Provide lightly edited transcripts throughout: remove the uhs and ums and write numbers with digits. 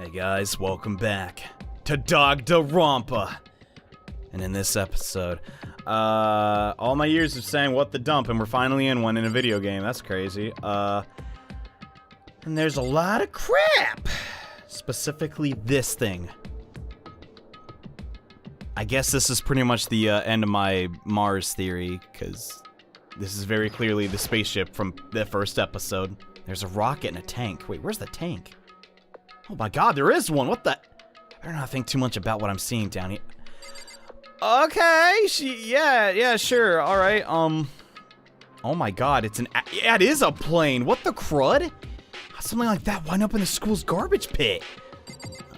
Hey guys, welcome back to Danganronpa. And in this episode, all my years of saying what the dump, and we're finally in one in a video game. That's crazy. And there's a lot of crap. Specifically this thing. I guess this is pretty much the end of my Mars theory, because this is very clearly the spaceship from the first episode. There's a rocket and a tank. Wait, where's the tank? Oh my god, there is one! What the? I better not think too much about what I'm seeing down here. Okay, yeah, sure, alright, oh my god, yeah, it is a plane! What the crud? How's something like that wind up in the school's garbage pit?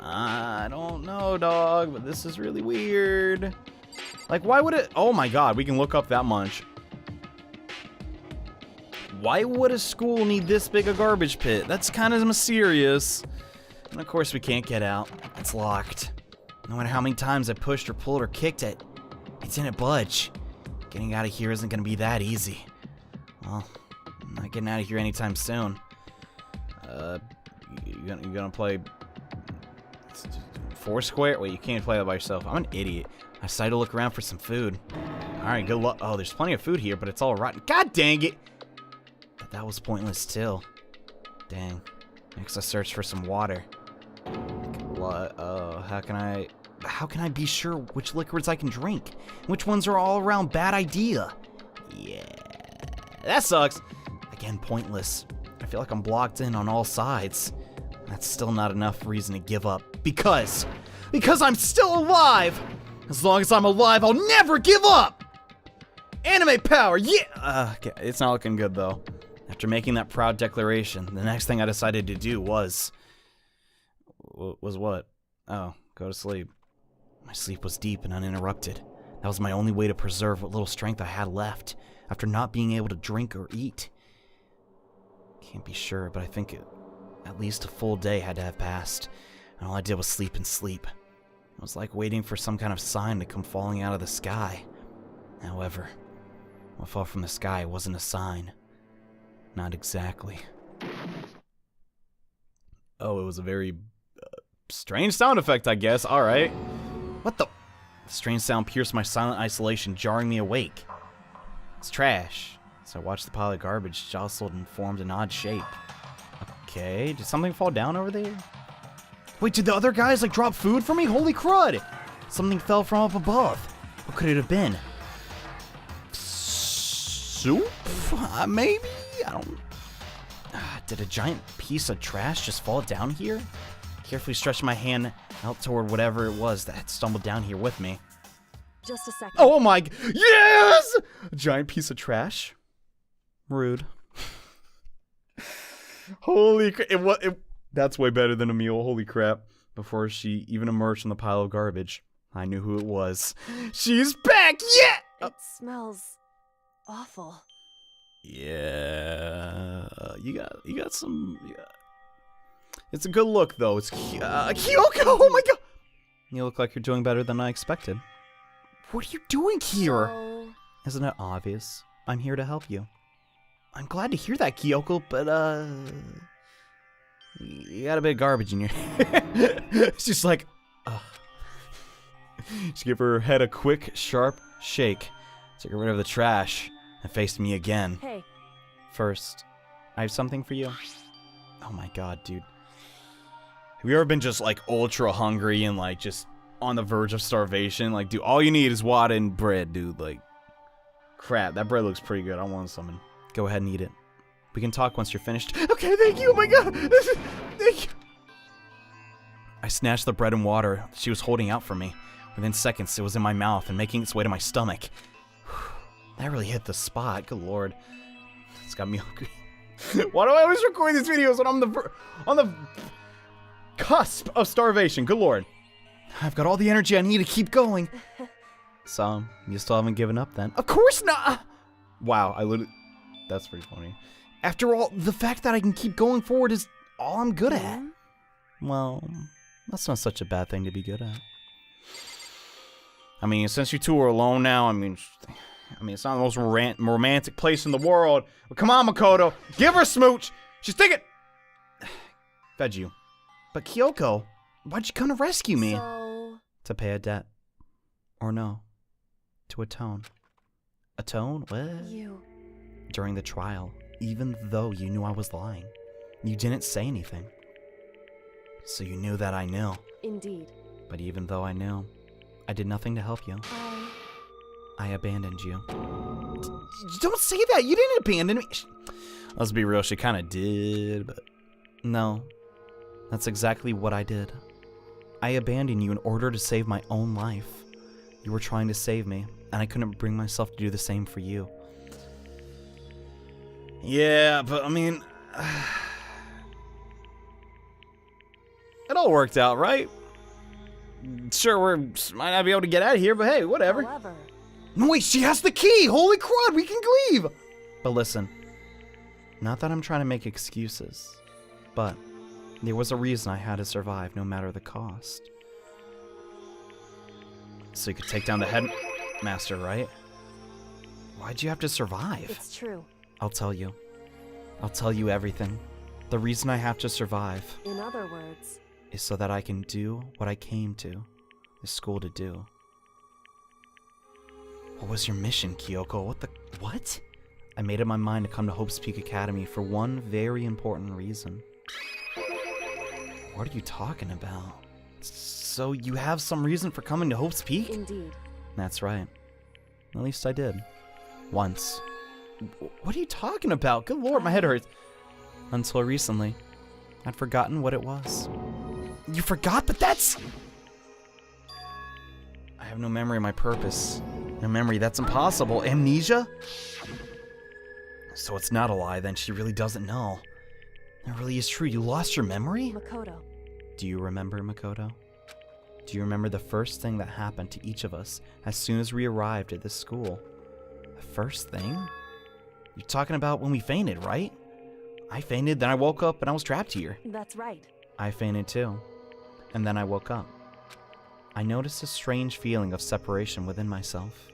I don't know, dog, but this is really weird. Like, why would it? Oh my god, we can look up that much. Why would a school need this big a garbage pit? That's kind of mysterious. And of course we can't get out. It's locked. No matter how many times I pushed or pulled or kicked it, it didn't budge. Getting out of here isn't gonna be that easy. Well, I'm not getting out of here anytime soon. You gonna play Foursquare? Wait, you can't play that by yourself. I'm an idiot. I decided to look around for some food. Alright, good luck. Oh, there's plenty of food here, but it's all rotten. God dang it! But that was pointless too. Dang. Next I searched for some water. How can I be sure which liquids I can drink? Which ones are all around bad idea? Yeah, that sucks. Again, pointless. I feel like I'm blocked in on all sides. That's still not enough reason to give up. Because I'm still alive! As long as I'm alive, I'll never give up! Anime power, yeah! Okay, it's not looking good though. After making that proud declaration, the next thing I decided to do was what? Oh, go to sleep. My sleep was deep and uninterrupted. That was my only way to preserve what little strength I had left after not being able to drink or eat. Can't be sure, but I think at least a full day had to have passed, and all I did was sleep and sleep. It was like waiting for some kind of sign to come falling out of the sky. However, what fell from the sky wasn't a sign. Not exactly. Oh, it was a very strange sound effect, I guess. Alright. What the? The strange sound pierced my silent isolation, jarring me awake. It's trash. So I watched the pile of garbage jostled and formed an odd shape. Okay, did something fall down over there? Wait, did the other guys, like, drop food for me? Holy crud! Something fell from up above. What could it have been? Soup? Maybe? I don't... did a giant piece of trash just fall down here? Carefully stretched my hand out toward whatever it was that had stumbled down here with me. Just a second. Oh my... Yes! A giant piece of trash? Rude. Holy crap. That's way better than a meal. Holy crap. Before she even emerged from the pile of garbage, I knew who it was. She's back! Yeah! It smells awful. Yeah, you got some. Yeah. It's a good look though. It's Kyoko. Oh my god! You look like you're doing better than I expected. What are you doing here? So... Isn't it obvious? I'm here to help you. I'm glad to hear that, Kyoko, but you got a bit of garbage in your head. She's like, She gave her head a quick, sharp shake to get rid of the trash. And faced me again. Hey. First, I have something for you. Oh my god, dude. Have you ever been just like ultra hungry and like just on the verge of starvation? Like, dude, all you need is water and bread, dude. Like, crap, that bread looks pretty good. I want something. Go ahead and eat it. We can talk once you're finished. Okay, thank you. Oh my god. Thank you. I snatched the bread and water she was holding out for me. Within seconds, it was in my mouth and making its way to my stomach. That really hit the spot. Good lord. It's got me hungry. Why do I always record these videos when I'm on the cusp of starvation? Good lord. I've got all the energy I need to keep going. So, you still haven't given up then? Of course not! Wow, I literally... That's pretty funny. After all, the fact that I can keep going forward is all I'm good at. Well, that's not such a bad thing to be good at. I mean, since you two are alone now, I mean, it's not the most romantic place in the world. But come on, Makoto. Give her a smooch. She's thinking... Fed you. But Kyoko, Why'd you come to rescue me? So, To pay a debt. Or no. To atone. Atone? What? you... During the trial, even though you knew I was lying, you didn't say anything. So you knew that I knew. Indeed. But even though I knew, I did nothing to help you. I abandoned you. Don't say that! You didn't abandon me! Let's be real, she kind of did, but... No. That's exactly what I did. I abandoned you in order to save my own life. You were trying to save me, and I couldn't bring myself to do the same for you. Yeah, but I mean... it all worked out, right? Sure, we might not be able to get out of here, but hey, whatever. However... No, wait, she has the key! Holy crud, we can leave! But listen, not that I'm trying to make excuses, but there was a reason I had to survive no matter the cost. So you could take down the headmaster, right? Why'd you have to survive? It's true. I'll tell you. I'll tell you everything. The reason I have to survive In other words... is so that I can do what I came to this school to do. What was your mission, Kyoko? What? I made up my mind to come to Hope's Peak Academy for one very important reason. What are you talking about? So you have some reason for coming to Hope's Peak? Indeed. That's right. At least I did. Once. What are you talking about? Good lord, my head hurts. Until recently, I'd forgotten what it was. You forgot? But that's... I have no memory of my purpose. No memory, that's impossible. Amnesia? So it's not a lie, then. She really doesn't know. That really is true. You lost your memory? Makoto. Do you remember, Makoto? Do you remember the first thing that happened to each of us as soon as we arrived at this school? The first thing? You're talking about when we fainted, right? I fainted, then I woke up and I was trapped here. That's right. I fainted too. And then I woke up. I noticed a strange feeling of separation within myself.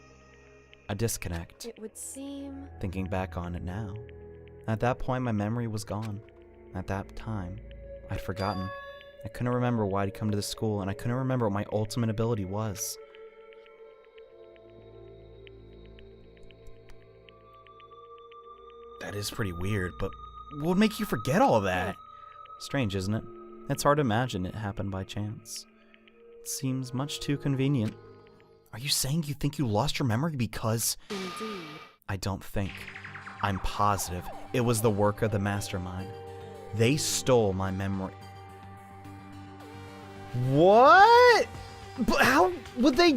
A disconnect. It would seem... Thinking back on it now. At that point, my memory was gone. At that time, I'd forgotten. I couldn't remember why I'd come to the school, and I couldn't remember what my ultimate ability was. That is pretty weird, but what would make you forget all that? Strange, isn't it? It's hard to imagine it happened by chance. It seems much too convenient. Are you saying you think you lost your memory because... Indeed. I don't think. I'm positive it was the work of the mastermind. They stole my memory. What? But how would they...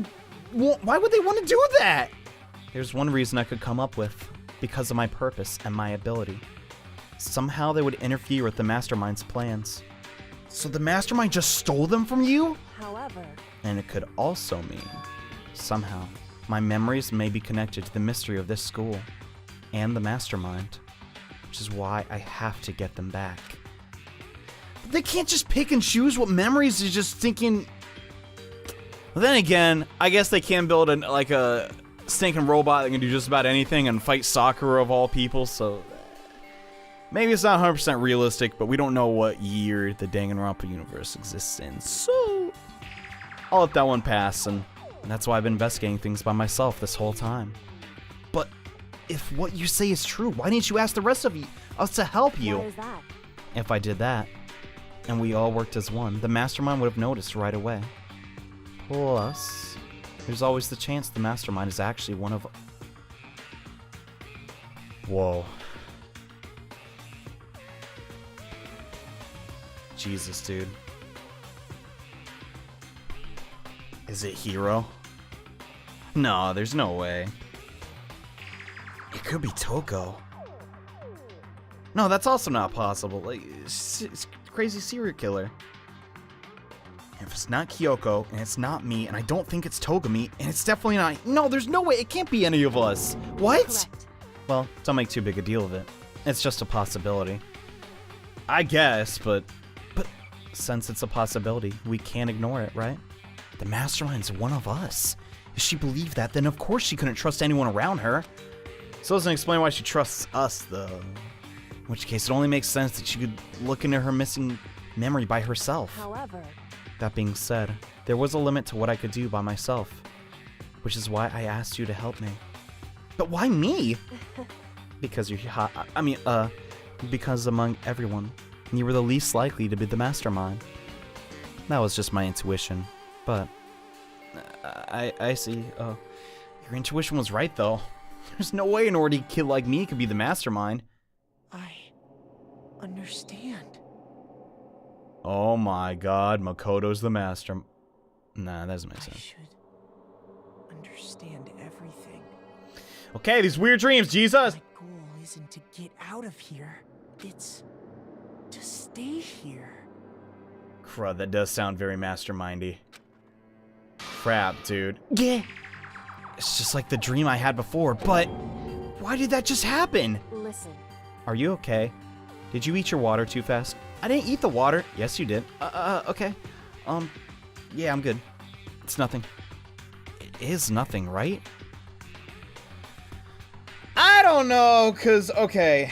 Why would they want to do that? There's one reason I could come up with. Because of my purpose and my ability. Somehow they would interfere with the mastermind's plans. So the mastermind just stole them from you? However... And it could also mean, somehow, my memories may be connected to the mystery of this school and the mastermind, which is why I have to get them back. But they can't just pick and choose what memories is just thinking... Well, then again, I guess they can build a stinking robot that can do just about anything and fight Sakura of all people, so... Maybe it's not 100% realistic, but we don't know what year the Danganronpa universe exists in, so... I'll let that one pass, and that's why I've been investigating things by myself this whole time. But if what you say is true, why didn't you ask the rest of us to help you? Why is that? If I did that, and we all worked as one, the mastermind would have noticed right away. Plus, there's always the chance the mastermind is actually one of... Whoa. Jesus, dude. Is it Hiro? No, there's no way. It could be Toko. No, that's also not possible. Like, it's a crazy serial killer. And if it's not Kyoko, and it's not me, and I don't think it's Togami, and it's definitely not... No, there's no way. It can't be any of us. What? Correct. Well, don't make too big a deal of it. It's just a possibility. I guess, but since it's a possibility, we can't ignore it, right? The mastermind's one of us. If she believed that, then of course she couldn't trust anyone around her. So it doesn't explain why she trusts us, though. In which case, it only makes sense that she could look into her missing memory by herself. However... That being said, there was a limit to what I could do by myself, which is why I asked you to help me. But why me? Because you're hot. Because among everyone, you were the least likely to be the mastermind. That was just my intuition, but I see. Your intuition was right, though. There's no way an ordinary kid like me could be the mastermind. I understand. Oh my god, Makoto's the master. Nah, that doesn't make sense. I should understand everything. Okay, these weird dreams, Jesus! My goal isn't to get out of here. It's to stay here. Crud, that does sound very mastermindy. Crap, dude. Yeah. It's just like the dream I had before, but why did that just happen? Listen. Are you okay? Did you eat your water too fast? I didn't eat the water. Yes, you did. Okay. Yeah, I'm good. It's nothing. It is nothing, right? I don't know, okay.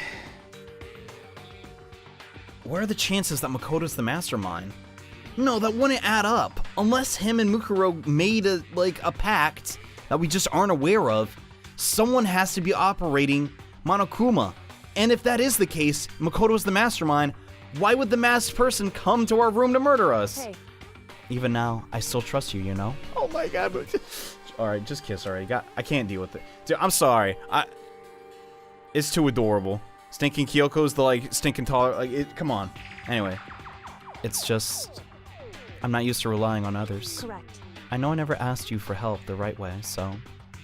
What are the chances that Makoto's the mastermind? No, that wouldn't add up. Unless him and Mukuro made a pact that we just aren't aware of, someone has to be operating Monokuma. And if that is the case, Makoto is the mastermind, why would the masked person come to our room to murder us? Hey. Even now, I still trust you, you know? Oh my god. Alright, just kiss already. I can't deal with it. Dude, I'm sorry. It's too adorable. Stinking Kyoko's the, stinking taller, come on. Anyway. It's just, I'm not used to relying on others. Correct. I know I never asked you for help the right way, so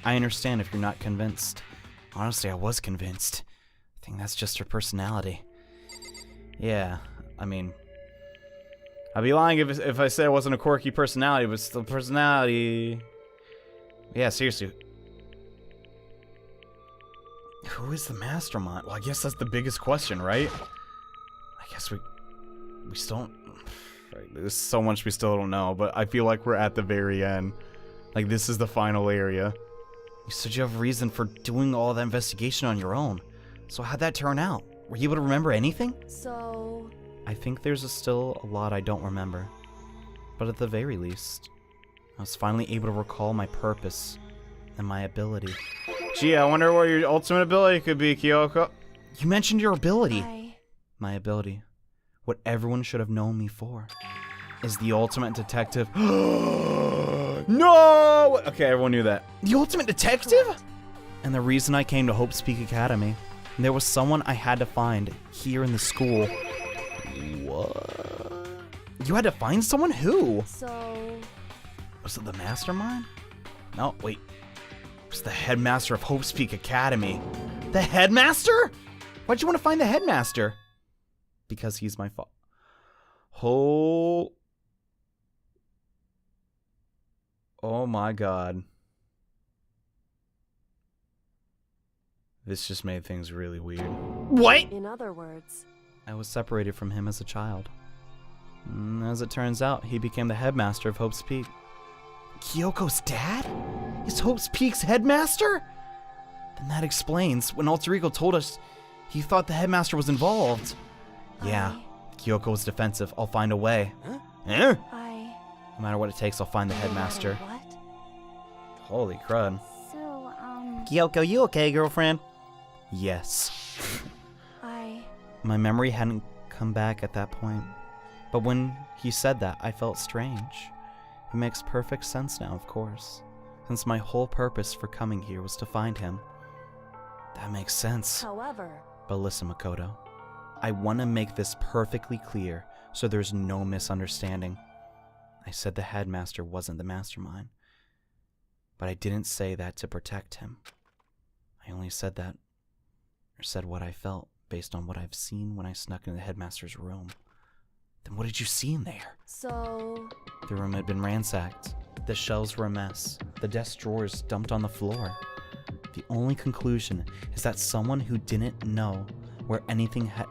I understand if you're not convinced. Honestly, I was convinced. I think that's just her personality. Yeah, I mean, I'd be lying if I said it wasn't a quirky personality, but still personality. Yeah, seriously. Who is the mastermind? Well, I guess that's the biggest question, right? I guess we still don't... Right, there's so much we still don't know, but I feel like we're at the very end. Like, this is the final area. You said you have a reason for doing all that investigation on your own. So how'd that turn out? Were you able to remember anything? So... I think there's still a lot I don't remember. But at the very least, I was finally able to recall my purpose and my ability. Gee, I wonder what your ultimate ability could be, Kyoko. You mentioned your ability. My ability, what everyone should have known me for, is the ultimate detective. No! Okay, everyone knew that. The ultimate detective? And the reason I came to Hope's Peak Academy, there was someone I had to find here in the school. What? You had to find someone? Who? So... Was it the mastermind? No, wait. It was the headmaster of Hope's Peak Academy. The headmaster? Why'd you want to find the headmaster? Because he's my fault. Oh my god. This just made things really weird. What? In other words... I was separated from him as a child. As it turns out, he became the headmaster of Hope's Peak. Kyoko's dad? Is Hope's Peak's headmaster? Then that explains when Alter Ego told us he thought the headmaster was involved. Yeah, Kyoko was defensive. I'll find a way. Huh? No matter what it takes, I'll find the headmaster. What? Holy crud. So, Kyoko, you okay, girlfriend? Yes. My memory hadn't come back at that point. But when he said that, I felt strange. It makes perfect sense now, of course. Since my whole purpose for coming here was to find him. That makes sense. However... But listen, Makoto. I want to make this perfectly clear so there's no misunderstanding. I said the headmaster wasn't the mastermind. But I didn't say that to protect him. I only said that, or said what I felt, based on what I've seen when I snuck into the headmaster's room. Then what did you see in there? So... The room had been ransacked. The shelves were a mess. The desk drawers dumped on the floor. The only conclusion is that someone who didn't know where anything had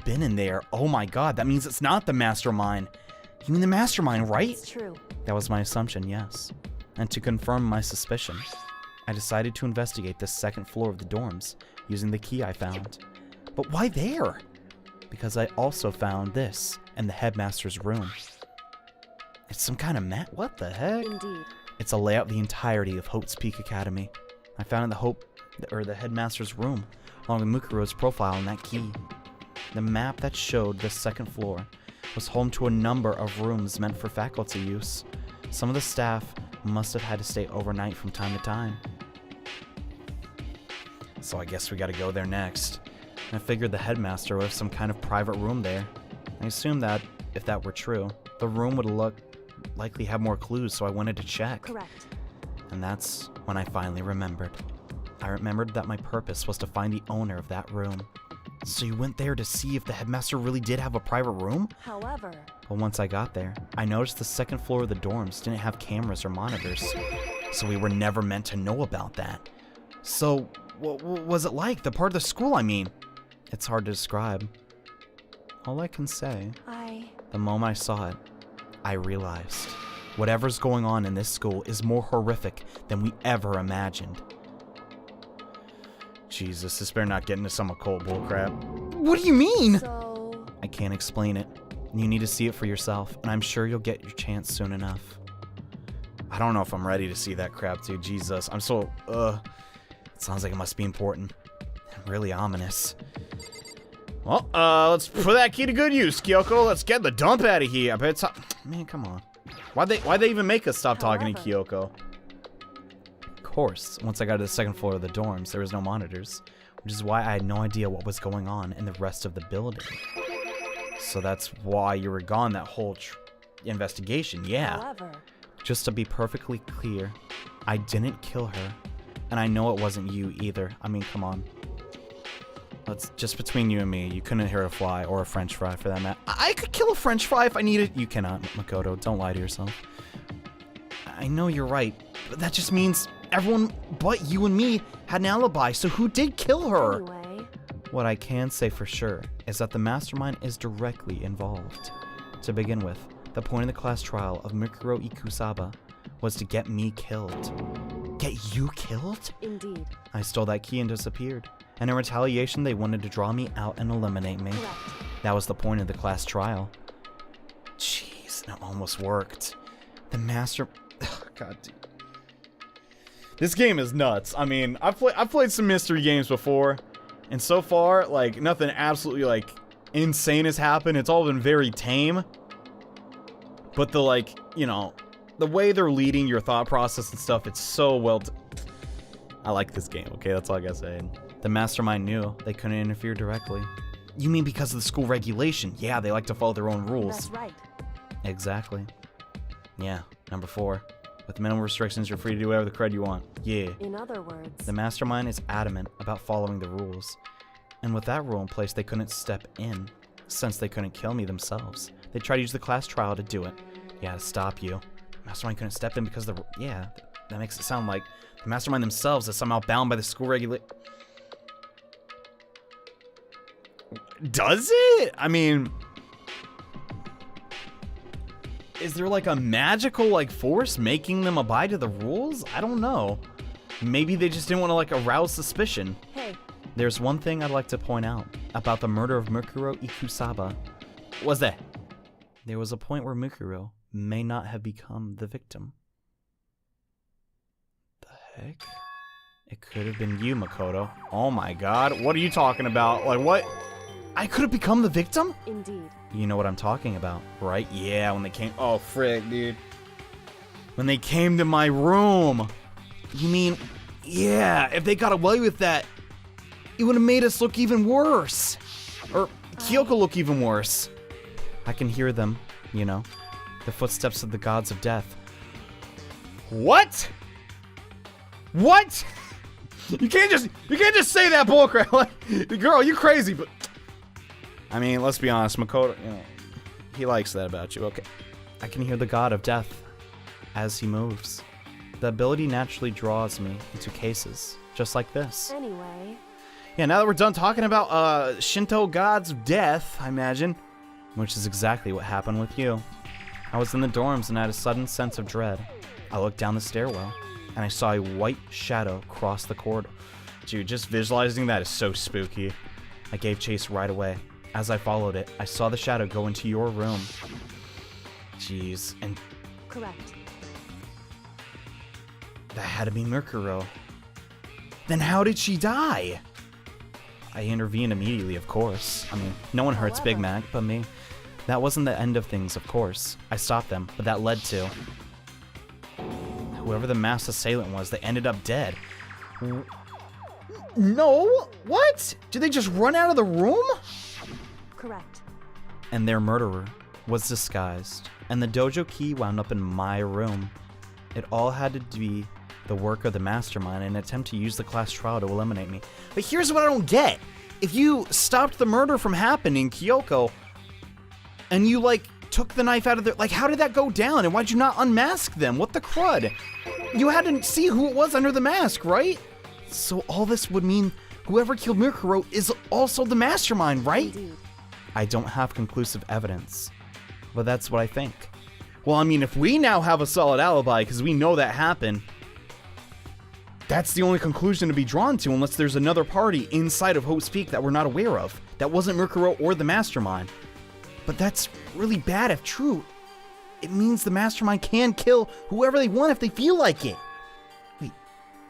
been in there. Oh my god, that means it's not the mastermind. You mean the mastermind, right? It's true. That was my assumption, yes. And to confirm my suspicion, I decided to investigate the second floor of the dorms using the key I found. But why there? Because I also found this in the headmaster's room. It's some kind of map. What the heck? Indeed. It's a layout of the entirety of Hope's Peak Academy. I found it in the headmaster's room, along with Mukuro's profile and that key. The map that showed the second floor was home to a number of rooms meant for faculty use. Some of the staff must have had to stay overnight from time to time. So I guess we gotta go there next. I figured the headmaster would have some kind of private room there. I assumed that, if that were true, the room would likely have more clues, so I wanted to check. Correct. And that's when I finally remembered. I remembered that my purpose was to find the owner of that room. So you went there to see if the headmaster really did have a private room? However... But once I got there, I noticed the second floor of the dorms didn't have cameras or monitors. So we were never meant to know about that. So, what was it like? The part of the school, I mean? It's hard to describe. All I can say, the moment I saw it, I realized whatever's going on in this school is more horrific than we ever imagined. Jesus, this better not get into some occult bullcrap. What do you mean? So... I can't explain it. You need to see it for yourself, and I'm sure you'll get your chance soon enough. I don't know if I'm ready to see that crap, dude. Jesus, I'm so, It sounds like it must be important. Really ominous. Well, let's put that key to good use, Kyoko. Let's get the dump out of here. I bet it's... Man, come on. Why'd they even make us stop talking to Kyoko? Of course, once I got to the second floor of the dorms, there was no monitors, which is why I had no idea what was going on in the rest of the building. So that's why you were gone that whole investigation, yeah. However... Just to be perfectly clear, I didn't kill her, and I know it wasn't you either. I mean, come on. That's just between you and me. You couldn't hurt a fly or a french fry for that matter. I could kill a french fry if I needed. You cannot, Makoto. Don't lie to yourself. I know you're right, but that just means everyone but you and me had an alibi, so who did kill her? Anyway... What I can say for sure is that the mastermind is directly involved. To begin with, the point of the class trial of Mikuro Ikusaba was to get me killed. Get you killed? Indeed. I stole that key and disappeared. And in retaliation, they wanted to draw me out and eliminate me. Correct. That was the point of the class trial. Jeez, that almost worked. The master... God, dude. This game is nuts. I mean, I've played some mystery games before, and so far, like, nothing absolutely, like, insane has happened. It's all been very tame. But the, like, you know, the way they're leading your thought process and stuff, it's so well... I like this game, okay? That's all I gotta say. The mastermind knew they couldn't interfere directly. You mean because of the school regulation? Yeah, they like to follow their own rules. That's right. Exactly. Yeah, number 4. With minimal restrictions, you're free to do whatever the crud you want. Yeah. In other words... The mastermind is adamant about following the rules. And with that rule in place, they couldn't step in, since they couldn't kill me themselves. They tried to use the class trial to do it. Yeah, to stop you. The mastermind couldn't step in because the... Yeah, that makes it sound like the mastermind themselves is somehow bound by the school Does it? I mean... Is there like a magical like force making them abide to the rules? I don't know. Maybe they just didn't want to like arouse suspicion. Hey. There's one thing I'd like to point out about the murder of Mikuro Ikusaba. What's that? There was a point where Mikuro may not have become the victim. The heck? It could have been you, Makoto. Oh my god, what are you talking about? Like what? I could have become the victim? Indeed. You know what I'm talking about, right? Yeah, when they came... Oh, frick, dude. When they came to my room. You mean... Yeah, if they got away with that, it would have made us look even worse. Or Kyoko look even worse. I can hear them, you know. The footsteps of the gods of death. What? What? You can't just say that bullcrap. Like, girl, you crazy, but... I mean, let's be honest, Makoto, you know, he likes that about you. Okay. I can hear the god of death as he moves. The ability naturally draws me into cases, just like this. Anyway. Yeah, now that we're done talking about Shinto gods of death, I imagine, which is exactly what happened with you. I was in the dorms and had a sudden sense of dread. I looked down the stairwell, and I saw a white shadow cross the corridor. Dude, just visualizing that is so spooky. I gave chase right away. As I followed it, I saw the shadow go into your room. Jeez, and Correct. That had to be Mikuro. Then how did she die? I intervened immediately, of course. I mean, no one hurts Big Mac but me. That wasn't the end of things, of course. I stopped them, but that led to... whoever the masked assailant was, they ended up dead. No? What? Did they just run out of the room? Correct. And their murderer was disguised, and the dojo key wound up in my room. It all had to be the work of the mastermind in an attempt to use the class trial to eliminate me. But here's what I don't get. If you stopped the murder from happening, Kyoko, and you, like, took the knife out of their... like, how did that go down? And why'd you not unmask them? What the crud? You had to see who it was under the mask, right? So all this would mean whoever killed Mikuro is also the mastermind, right? Indeed. I don't have conclusive evidence, but that's what I think. Well, I mean, if we now have a solid alibi, because we know that happened, that's the only conclusion to be drawn to, unless there's another party inside of Hope's Peak that we're not aware of, that wasn't Mikuro or the mastermind. But that's really bad if true. It means the mastermind can kill whoever they want if they feel like it. Wait,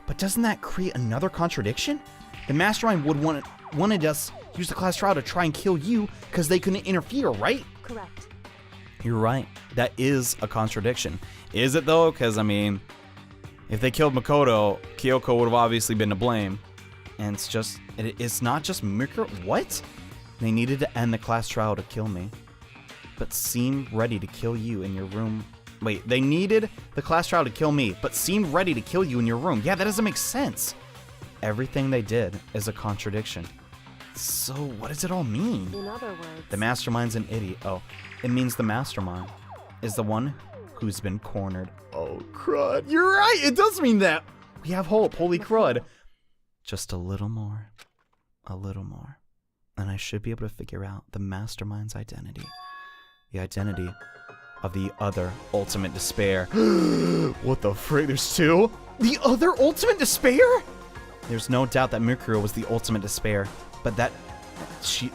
but doesn't that create another contradiction? The mastermind would wanted us to use the class trial to try and kill you because they couldn't interfere, right? Correct. You're right. That is a contradiction. Is it though? Because, I mean, if they killed Makoto, Kyoko would have obviously been to blame. And it's not just Mikuro. What? They needed to end the class trial to kill me, but seemed ready to kill you in your room. Wait, they needed the class trial to kill me, but seemed ready to kill you in your room. Yeah, that doesn't make sense. Everything they did is a contradiction. So what does it all mean? In other words, The mastermind's an idiot. Oh, it means the mastermind is the one who's been cornered. Oh, crud. You're right. It does mean that. We have hope. Holy crud. Just a little more. A little more. And I should be able to figure out the mastermind's identity. The identity of the other ultimate despair. What the frick? There's two? The other ultimate despair? There's no doubt that Mikuro was the ultimate despair, but that she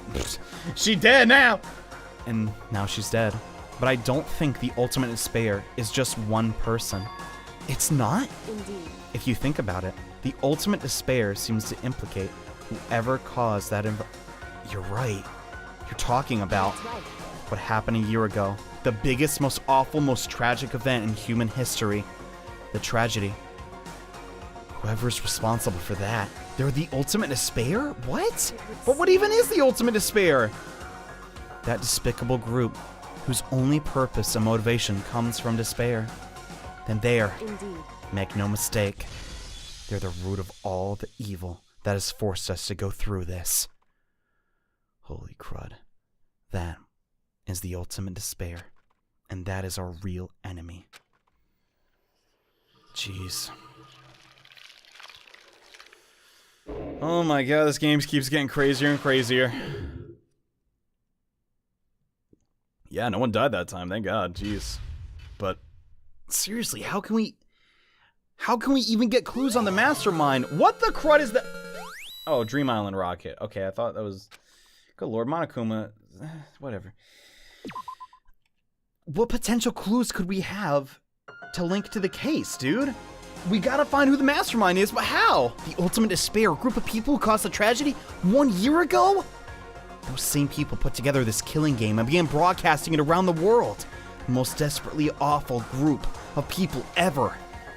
dead now. And now she's dead. But I don't think the ultimate despair is just one person. It's not? indeed. If you think about it, the ultimate despair seems to implicate whoever caused that You're right. You're talking about That's right. what happened a year ago. The biggest, most awful, most tragic event in human history. The tragedy. Whoever's responsible for that, they're the ultimate despair? What? But what even is the ultimate despair? That despicable group whose only purpose and motivation comes from despair. Then there, Indeed. make no mistake, they're the root of all the evil that has forced us to go through this. Holy crud. That is the ultimate despair. And that is our real enemy. Jeez. Oh my god, this game keeps getting crazier and crazier. Yeah, no one died that time, thank god, jeez. But seriously, how can we even get clues on the mastermind? What the crud is that? Oh, Dream Island rocket. Okay, I thought that was... Good lord, Monokuma. Whatever. What potential clues could we have to link to the case, dude? We gotta find who the mastermind is, but how? The ultimate despair, a group of people who caused the tragedy 1 year ago? Those same people put together this killing game and began broadcasting it around the world. The most desperately awful group of people ever.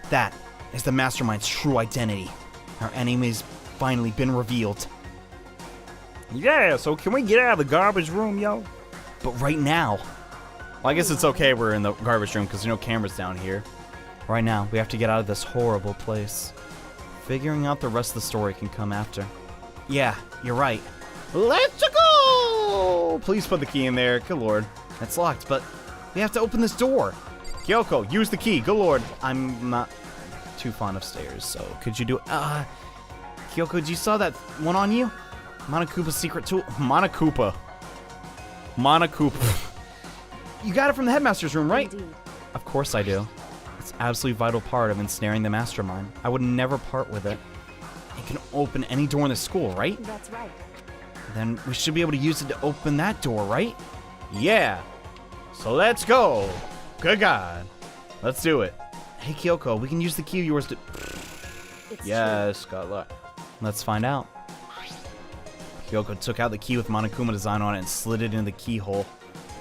That is the mastermind's true identity. Our enemy's finally been revealed. Yeah, so can we get out of the garbage room, yo? But right now... Well, I guess it's okay we're in the garbage room because there's no cameras down here. Right now, we have to get out of this horrible place. Figuring out the rest of the story can come after. Yeah, you're right. Let's go! Please put the key in there. Good lord. It's locked, but we have to open this door. Kyoko, use the key. Good lord. I'm not too fond of stairs, so could you do it? Kyoko, did you saw that one on you? Monokupa's secret tool. Monokupa. You got it from the headmaster's room, right? Indeed. Of course I do. It's an absolutely vital part of ensnaring the mastermind. I would never part with it. It can open any door in the school, right? That's right. Then we should be able to use it to open that door, right? Yeah. So let's go. Good God. Let's do it. Hey, Kyoko, we can use the key of yours to... It's Yes, got luck. Let's find out. Kyoko took out the key with Monokuma design on it and slid it into the keyhole.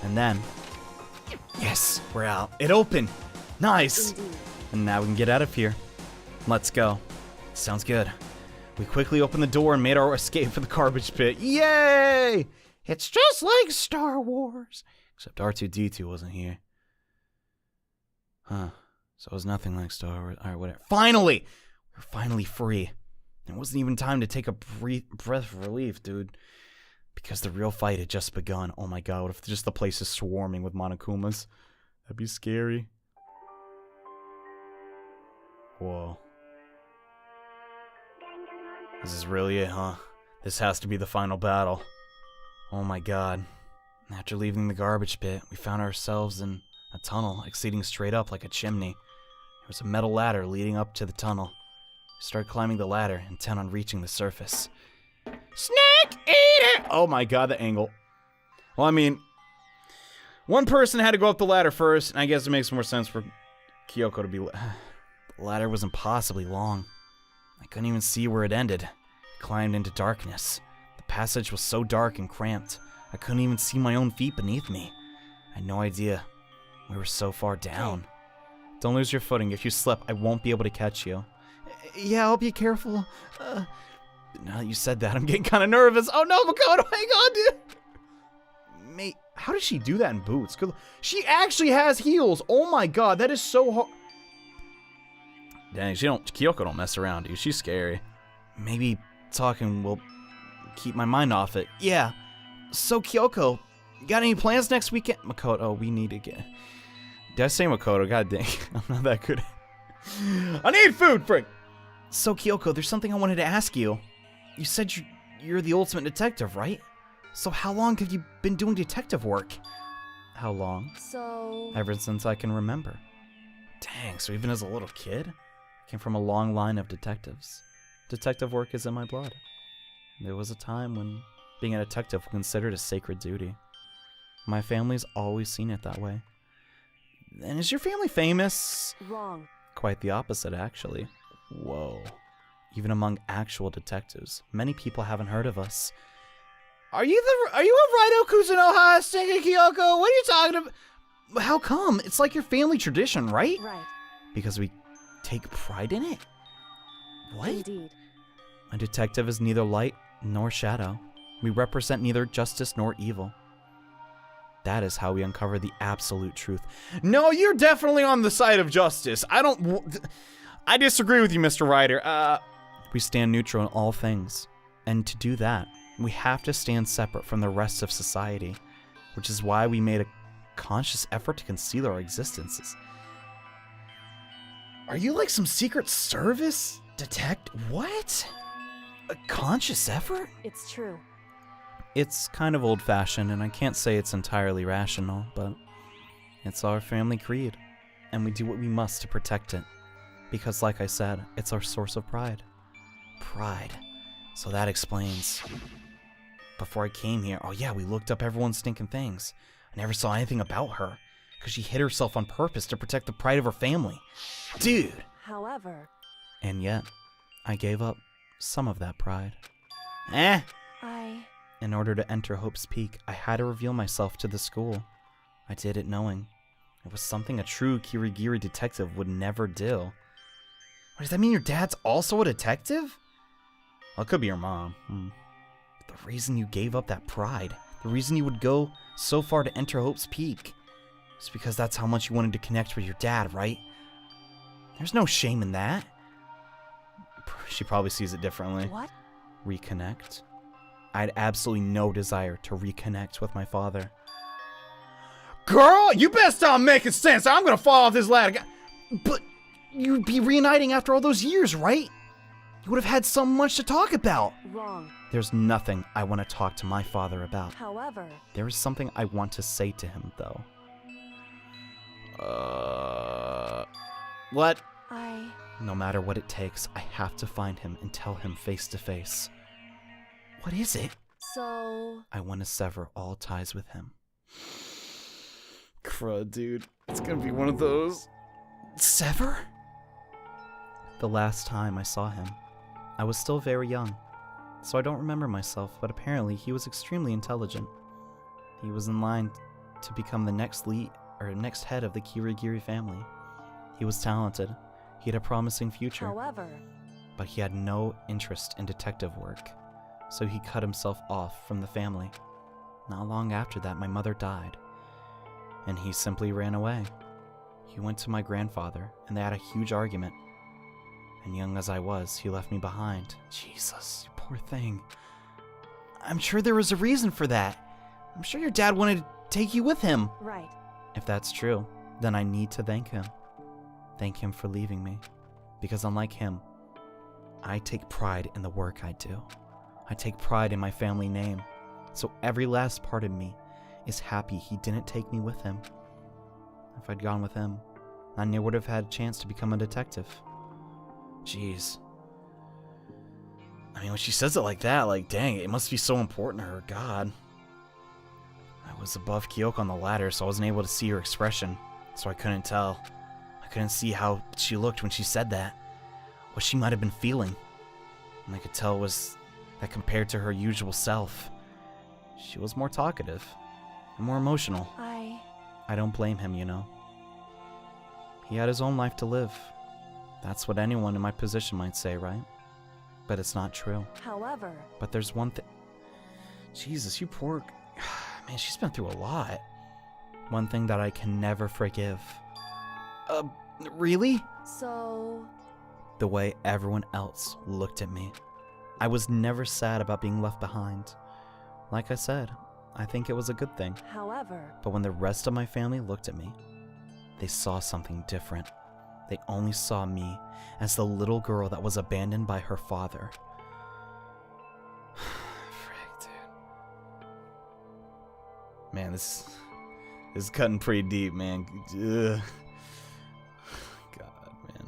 And then... Yes, we're out. It opened. Nice. Indeed. And now we can get out of here. Let's go. Sounds good. We quickly opened the door and made our escape for the garbage pit. Yay! It's just like Star Wars. Except R2-D2 wasn't here. Huh. So it was nothing like Star Wars. Alright, whatever. Finally! We're finally free. It wasn't even time to take a breath of relief, dude. Because the real fight had just begun. Oh my god, what if just the place is swarming with Monokumas? That'd be scary. Whoa. This is really it, huh? This has to be the final battle. Oh my god. After leaving the garbage pit, we found ourselves in a tunnel exceeding straight up like a chimney. There was a metal ladder leading up to the tunnel. We started climbing the ladder, intent on reaching the surface. Snake eater! Oh my god, the angle. Well, I mean, one person had to go up the ladder first, and I guess it makes more sense for Kyoko to be... The ladder was impossibly long. I couldn't even see where it ended. I climbed into darkness. The passage was so dark and cramped, I couldn't even see my own feet beneath me. I had no idea. We were so far down. Don't lose your footing. If you slip, I won't be able to catch you. Yeah, I'll be careful. Now that you said that, I'm getting kind of nervous. Oh no, Makoto, hang on, dude. Mate, how did she do that in boots? She actually has heels. Oh my god, that is so hard. Dang, Kyoko don't mess around, dude. She's scary. Maybe talking will keep my mind off it. Yeah. So, Kyoko, got any plans next weekend? Makoto, we need to get... Did I say Makoto? God dang. I'm not that good. I need food, Frank! So, Kyoko, there's something I wanted to ask you. You said you're the ultimate detective, right? So how long have you been doing detective work? How long? So... Ever since I can remember. Dang, so even as a little kid? I came from a long line of detectives. Detective work is in my blood. There was a time when being a detective was considered a sacred duty. My family's always seen it that way. And is your family famous? Wrong. Quite the opposite, actually. Whoa. Even among actual detectives, many people haven't heard of us. Are you a Raido Kuzunoha singing, Kyoko? What are you talking about? How come? It's like your family tradition, right? Right. Because we take pride in it? What? Indeed. A detective is neither light nor shadow. We represent neither justice nor evil. That is how we uncover the absolute truth. No, you're definitely on the side of justice. I disagree with you, Mr. Ryder. We stand neutral in all things. And to do that, we have to stand separate from the rest of society, which is why we made a conscious effort to conceal our existences. Are you like some secret service? What? A conscious effort? It's true. It's kind of old-fashioned, and I can't say it's entirely rational, but it's our family creed, and we do what we must to protect it. Because, like I said, it's our source of pride. Pride. So that explains. Before I came here, oh yeah, we looked up everyone's stinking things. I never saw anything about her, because she hid herself on purpose to protect the pride of her family. Dude! However... And yet, I gave up some of that pride. In order to enter Hope's Peak, I had to reveal myself to the school. I did it knowing it was something a true Kirigiri detective would never do. Does that mean your dad's also a detective? Well, it could be your mom. But the reason you gave up that pride, the reason you would go so far to enter Hope's Peak, is because that's how much you wanted to connect with your dad, right? There's no shame in that. She probably sees it differently. What? Reconnect. I had absolutely no desire to reconnect with my father. Girl, you better stop making sense. I'm gonna fall off this ladder. But you'd be reuniting after all those years, right? You would have had so much to talk about. Wrong. There's nothing I want to talk to my father about. However... There is something I want to say to him, though. What? No matter what it takes, I have to find him and tell him face to face. What is it? So... I want to sever all ties with him. Crud, dude. It's gonna be one of those. Sever? The last time I saw him, I was still very young, so I don't remember myself, but apparently he was extremely intelligent. He was in line to become the next head of the Kirigiri family. He was talented. He had a promising future. However, But he had no interest in detective work, so he cut himself off from the family. Not long after that, my mother died, and he simply ran away. He went to my grandfather, and they had a huge argument. And young as I was, he left me behind. Jesus, you poor thing. I'm sure there was a reason for that. I'm sure your dad wanted to take you with him. right. If that's true, then I need to thank him. Thank him for leaving me. Because unlike him, I take pride in the work I do. I take pride in my family name. So every last part of me is happy he didn't take me with him. If I'd gone with him, I never would have had a chance to become a detective. Jeez. I mean, when she says it like that, like, dang, it must be so important to her. God. I was above Kyoko on the ladder, so I wasn't able to see her expression, so I couldn't tell. I couldn't see how she looked when she said that, what she might have been feeling. And I could tell was that compared to her usual self, she was more talkative and more emotional. I don't blame him, you know. He had his own life to live. That's what anyone in my position might say, right? But it's not true. However, But there's one thing. Jesus, you poor... Man, she's been through a lot. One thing that I can never forgive. Really? so The way everyone else looked at me. I was never sad about being left behind. Like I said, I think it was a good thing. however, But when the rest of my family looked at me, they saw something different. They only saw me as the little girl that was abandoned by her father. Frick, dude. Man, this is cutting pretty deep, man. Ugh. God, man.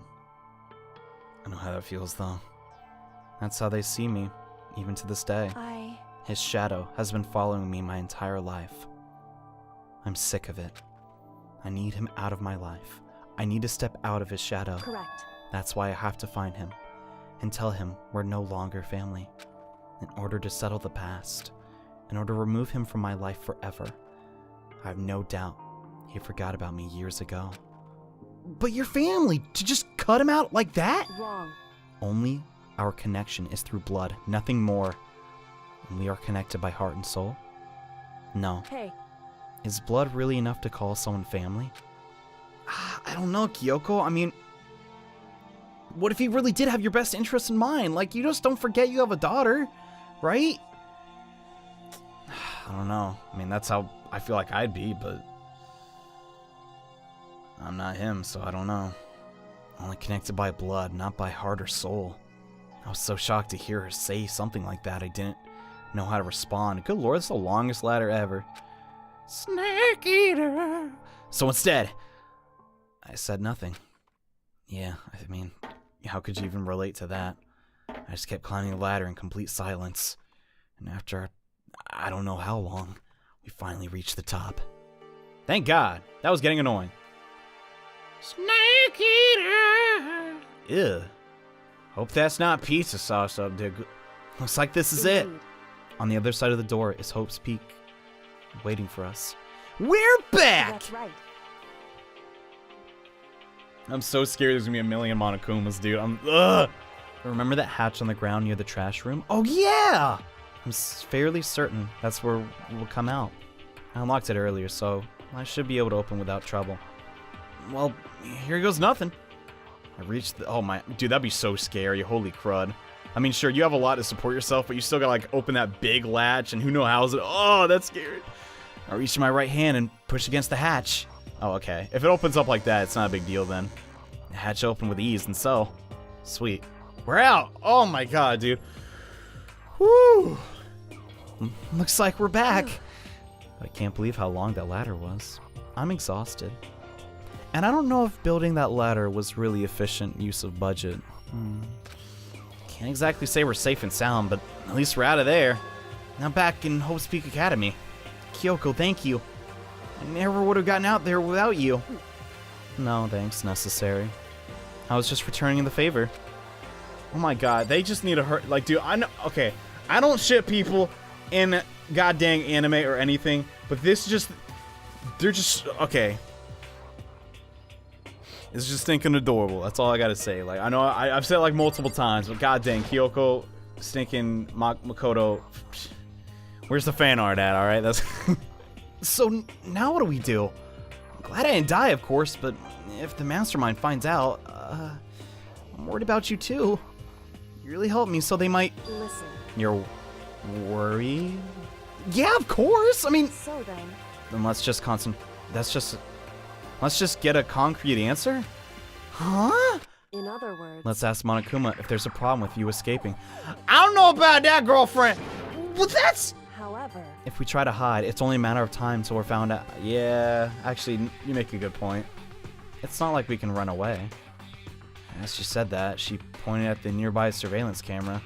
I know how that feels, though. That's how they see me, even to this day. His shadow has been following me my entire life. I'm sick of it. I need him out of my life. I need to step out of his shadow. correct. That's why I have to find him and tell him we're no longer family. In order to settle the past, in order to remove him from my life forever. I have no doubt he forgot about me years ago. But your family, to just cut him out like that? Wrong. Only our connection is through blood, nothing more. And we are connected by heart and soul? No. Hey, Is blood really enough to call someone family? I don't know, Kyoko. I mean, what if he really did have your best interest in mind? Like, you just don't forget you have a daughter, right? I don't know. I mean, that's how I feel like I'd be, but I'm not him, so I don't know. Only connected by blood, not by heart or soul. I was so shocked to hear her say something like that. I didn't know how to respond. Good lord, that's the longest ladder ever. Snake eater. So instead, I said nothing. Yeah, I mean, how could you even relate to that? I just kept climbing the ladder in complete silence. And after, I don't know how long, we finally reached the top. Thank God. That was getting annoying. Snake eater. Ew. Hope that's not pizza sauce up there. Looks like this is it. indeed. On the other side of the door is Hope's Peak, waiting for us. We're back! That's right. I'm so scared there's gonna be a million Monokumas, dude. Ugh! Remember that hatch on the ground near the trash room? Oh, yeah! I'm fairly certain that's where we'll come out. I unlocked it earlier, so I should be able to open without trouble. Well, here goes nothing. I reached the... Oh, my... Dude, that'd be so scary. Holy crud. I mean, sure, you have a lot to support yourself, but you still gotta, like, open that big latch, and who knows how is it... Oh, that's scary. I reached my right hand and pushed against the hatch. Oh, okay. If it opens up like that, it's not a big deal then. The hatch opened with ease, and so... Sweet. We're out! Oh my god, dude. Whew! Looks like we're back. I can't believe how long that ladder was. I'm exhausted. And I don't know if building that ladder was really efficient use of budget. Can't exactly say we're safe and sound, but at least we're out of there. Now back in Hope's Peak Academy. Kyoko, thank you. I never would have gotten out there without you. No, thanks, necessary. I was just returning the favor. Oh my god, they just need to hurt. Like, dude, I know. Okay, I don't ship people in goddamn anime or anything, but this just. They're just. Okay. It's just stinking adorable. That's all I gotta say. Like, I know I've said it like multiple times, but goddamn, Kyoko, stinking Makoto. Where's the fan art at? All right, that's. So now what do we do? I'm glad I didn't die, of course, but if the mastermind finds out, I'm worried about you too. You really helped me, so they might. Listen. You're worried? Yeah, of course. I mean. So then let's just Let's just get a concrete answer? Huh? in other words. Let's ask Monokuma if there's a problem with you escaping. I don't know about that, girlfriend. Well, that's... However. If we try to hide, it's only a matter of time till we're found out. Yeah, actually, you make a good point. It's not like we can run away. As she said that, she pointed at the nearby surveillance camera.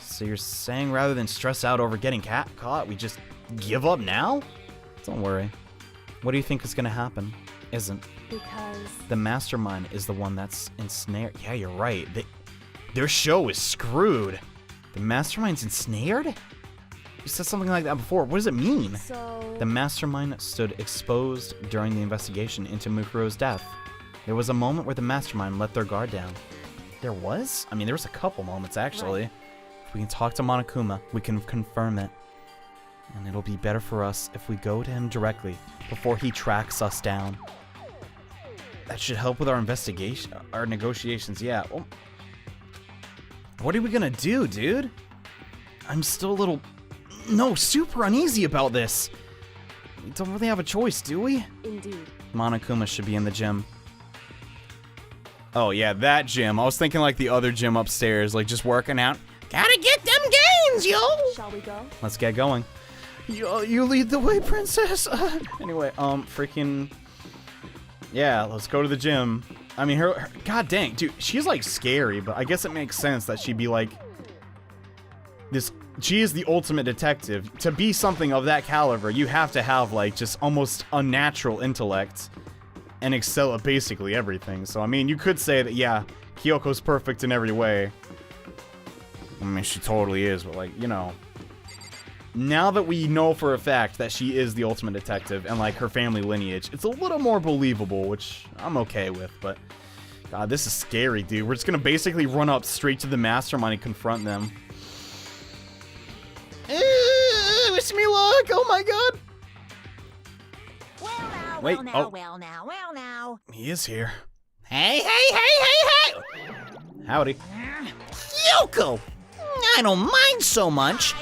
So you're saying rather than stress out over getting caught, we just give up now? Don't worry. What do you think is gonna happen? Isn't. Because The mastermind is the one that's ensnared. Yeah, you're right. Their show is screwed. The mastermind's ensnared? You said something like that before. What does it mean? so The mastermind stood exposed during the investigation into Mukuro's death. There was a moment where the mastermind let their guard down. There was? I mean, there was a couple moments, actually. Right. If we can talk to Monokuma, we can confirm it. And it'll be better for us if we go to him directly before he tracks us down. That should help with our investigation, our negotiations, yeah. Oh. What are we gonna do, dude? I'm still a little... No, super uneasy about this. We don't really have a choice, do we? indeed. Monokuma should be in the gym. Oh, yeah, that gym. I was thinking like the other gym upstairs, like just working out. Gotta get them gains, yo! Shall we go? Let's get going. You lead the way, princess. Anyway, freaking... Yeah, let's go to the gym. I mean, her... God dang, dude, she's like scary, but I guess it makes sense that she'd be like... This... She is the ultimate detective. To be something of that caliber, you have to have like just almost unnatural intellect and excel at basically everything. So, I mean, you could say that, yeah, Kyoko's perfect in every way. I mean, she totally is, but like, you know... Now that we know for a fact that she is the ultimate detective and like her family lineage, it's a little more believable, which I'm okay with, but God, this is scary, dude. We're just gonna basically run up straight to the mastermind and confront them. Wish me luck, oh my God. Well now, Wait, well now, oh. well now, well now. He is here. Hey, hey, hey, hey, hey! Howdy. Kyoko! I don't mind so much,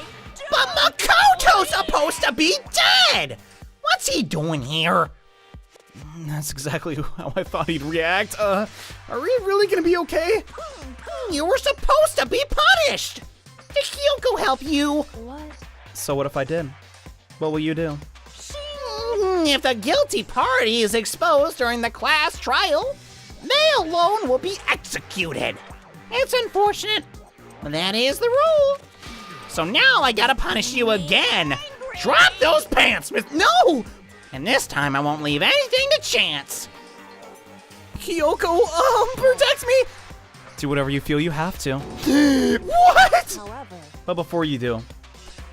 but Makoto's supposed to be dead! What's he doing here? That's exactly how I thought he'd react. Are we really gonna be okay? You were supposed to be punished! Did Kyoko help you? What? So what if I did? What will you do? If the guilty party is exposed during the class trial, they alone will be executed. It's unfortunate, but that is the rule. So now I gotta punish you again. Drop those pants, Miss. No! And this time I won't leave anything to chance. Kyoko, protect me! Do whatever you feel you have to. What? However. But before you do,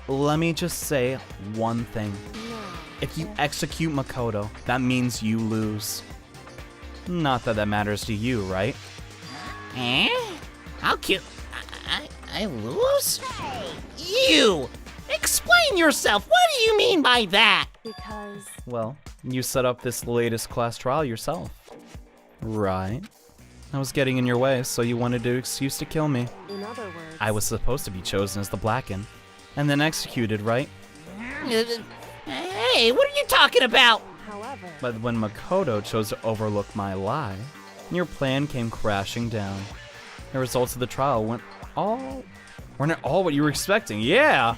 let me just say one thing. No. If you execute Makoto, that means you lose. Not that that matters to you, right? Eh? How cute. I lose? You! Explain yourself. What do you mean by that? Because Well, you set up this latest class trial yourself. Right. I was getting in your way, so you wanted an excuse to kill me. in other words. I was supposed to be chosen as the Blacken, and then executed, right? Hey, what are you talking about? However. But when Makoto chose to overlook my lie, your plan came crashing down. The results of the trial weren't all what you were expecting. Yeah!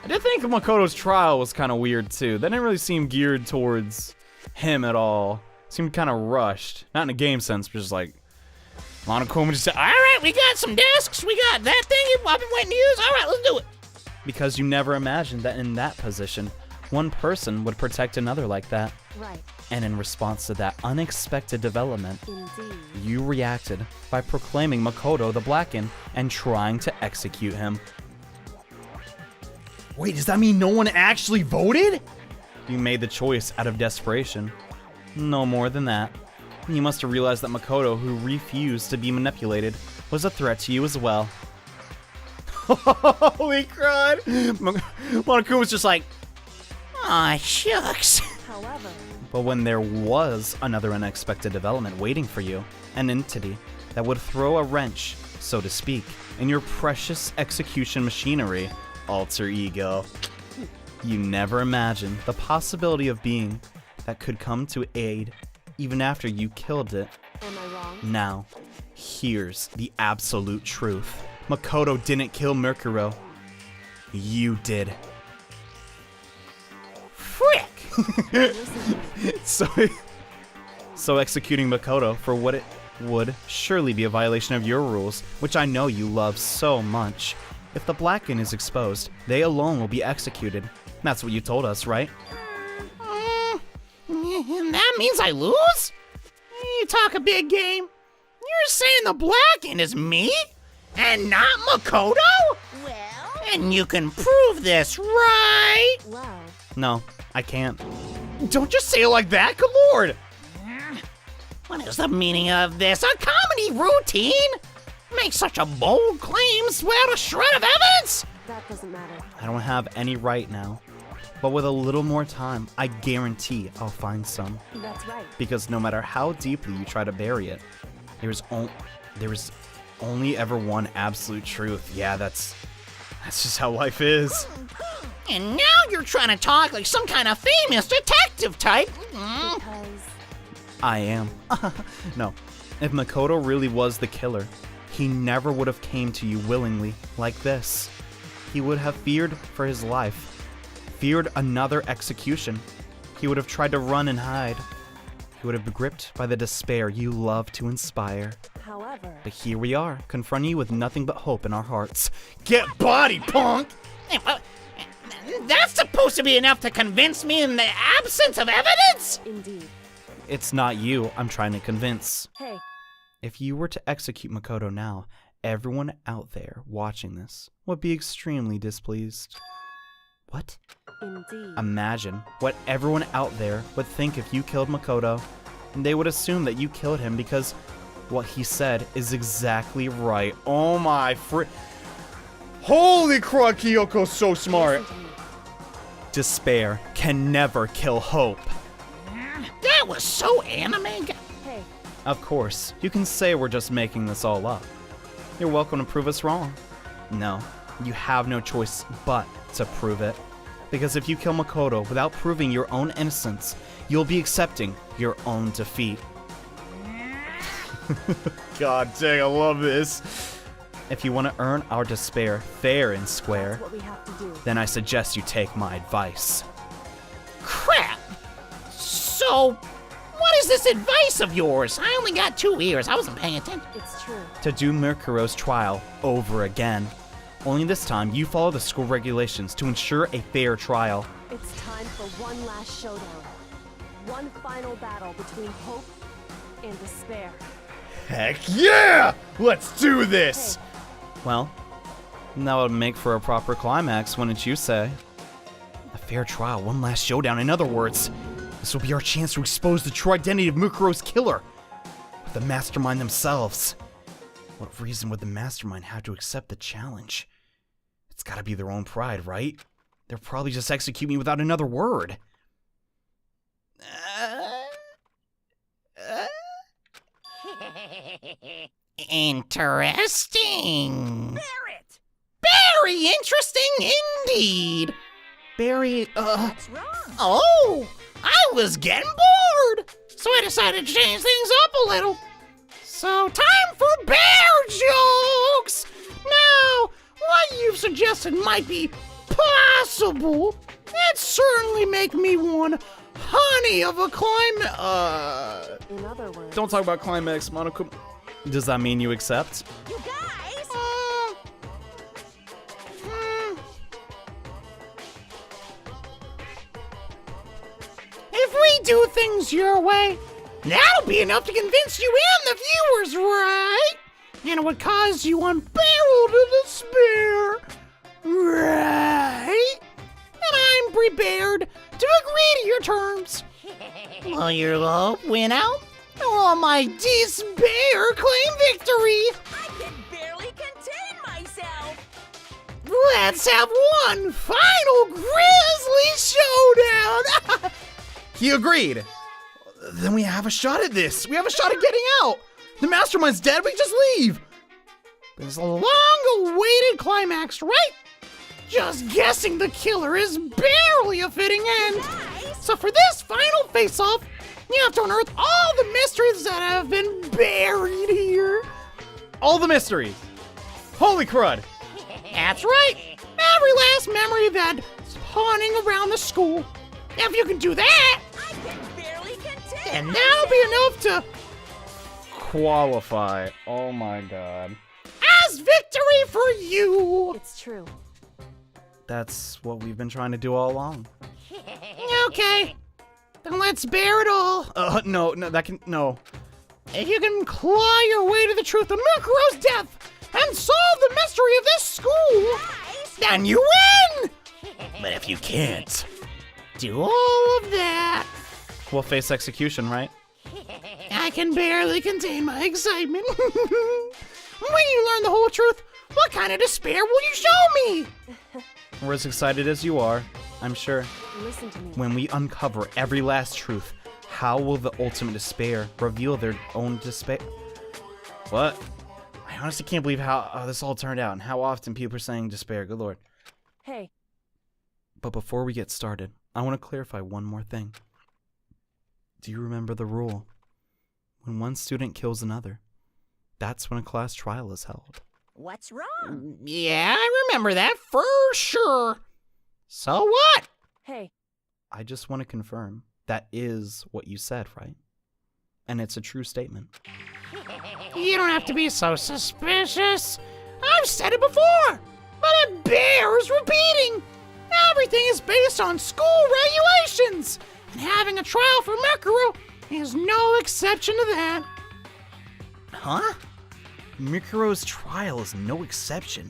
I did think Makoto's trial was kind of weird, too. That didn't really seem geared towards him at all. Seemed kind of rushed. Not in a game sense, but just like... Monokuma just said, Alright, we got some desks. We got that thing I've been waiting to use. Alright, let's do it. because you never imagined that in that position, One person would protect another like that. Right. And in response to that unexpected development, Indeed. you reacted by proclaiming Makoto the Blackened and trying to execute him. Wait, does that mean no one actually voted? You made the choice out of desperation. No more than that. You must have realized that Makoto, who refused to be manipulated, was a threat to you as well. Holy crud! Monokuma was just like, Aw, shucks. However, but when there was another unexpected development waiting for you, an entity that would throw a wrench, so to speak, in your precious execution machinery, alter ego, you never imagined the possibility of being that could come to aid even after you killed it. am I wrong? Now, here's the absolute truth. Makoto didn't kill Mercuro. You did. Frick! Listen to me. So executing Makoto for what it would surely be a violation of your rules, which I know you love so much. If the Blackened is exposed, they alone will be executed. That's what you told us, right? And that means I lose? You talk a big game. You're saying the Blackened is me? And not Makoto? Well... And you can prove this, right? Well, No, I can't. Don't just say it like that, good lord! What is the meaning of this? A comedy routine? Make such a bold claim without a shred of evidence? that doesn't matter. I don't have any right now. But with a little more time, I guarantee I'll find some. That's right. Because no matter how deeply you try to bury it, there is only ever one absolute truth. Yeah, that's just how life is. And now you're trying to talk like some kind of famous detective type. Because I am. No, if Makoto really was the killer, he never would have came to you willingly like this. He would have feared for his life. Feared another execution. He would have tried to run and hide. He would have been gripped by the despair you love to inspire. however, But here we are, confronting you with nothing but hope in our hearts. Get body, punk! That's supposed to be enough to convince me in the absence of evidence? indeed. It's not you I'm trying to convince. Hey, If you were to execute Makoto now, everyone out there watching this would be extremely displeased. What? indeed. Imagine what everyone out there would think if you killed Makoto. They would assume that you killed him because what he said is exactly right. Oh my Holy crud, Kyoko's so smart. Listen to me. Despair can never kill hope. That was so anime. Hey, Of course, you can say we're just making this all up. You're welcome to prove us wrong. No, you have no choice but to prove it. Because if you kill Makoto without proving your own innocence, you'll be accepting your own defeat. God dang, I love this. If you want to earn our despair fair and square, that's what we have to do. then I suggest you take my advice. Crap! So, what is this advice of yours? I only got 2 ears. I wasn't paying attention. It's true. To do Mercuro's trial over again. Only this time, you follow the school regulations to ensure a fair trial. It's time for one last showdown. One final battle between hope and despair. Heck yeah! Let's do this! Well, that would make for a proper climax, wouldn't you say? A fair trial, one last showdown. In other words, this will be our chance to expose the true identity of Mukuro's killer. Or the mastermind themselves. What reason would the mastermind have to accept the challenge? It's gotta be their own pride, right? They'll probably just execute me without another word. Interesting. Very interesting indeed. Barry, What's wrong? Oh, I was getting bored, so I decided to change things up a little. So, time for bear jokes! Now, what you've suggested might be possible. It'd certainly make me one honey of a climate. In other words, don't talk about climax, Monokuma. Does that mean you accept? You guys? comes your way. That'll be enough to convince you and the viewers, right? And it would cause you unbearable despair, right? And I'm prepared to agree to your terms. Will your love win out? Or will my despair claim victory? I can barely contain myself. Let's have one final grisly showdown! He agreed. Then we have a shot at this. We have a shot at getting out. The mastermind's dead. We just leave. There's a long-awaited climax, right? Just guessing the killer is barely a fitting end. Nice. So for this final face-off, you have to unearth all the mysteries that have been buried here. All the mysteries. Holy crud. That's right. Every last memory that's haunting around the school. If you can do that, I can barely contain then that'll be enough to Qualify. Oh my god. as victory for you. It's true. That's what we've been trying to do all along. Okay, then let's bear it all. No, no. If you can claw your way to the truth of Mukuro's death and solve the mystery of this school, then you win! But if you can't, do all of that, We'll face execution, right? I can barely contain my excitement. When you learn the whole truth, what kind of despair will you show me? We're as excited as you are, I'm sure. Listen to me. When we uncover every last truth, how will the ultimate despair reveal their own despair? What? I honestly can't believe how this all turned out and how often people are saying despair. Good lord. Hey, But before we get started, I want to clarify one more thing. Do you remember the rule? When one student kills another, that's when a class trial is held. What's wrong? Yeah, I remember that for sure. So what? hey, I just want to confirm that is what you said, right? And it's a true statement. You don't have to be so suspicious. I've said it before, but it bears repeating. Everything is based on school regulations, and having a trial for Mukuro is no exception to that. Huh? Mikuro's trial is no exception.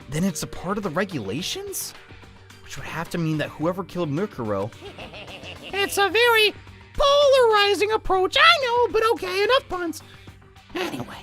Then it's a part of the regulations? Which would have to mean that whoever killed Mukuro... It's a very polarizing approach, I know, but okay, enough puns. Anyway,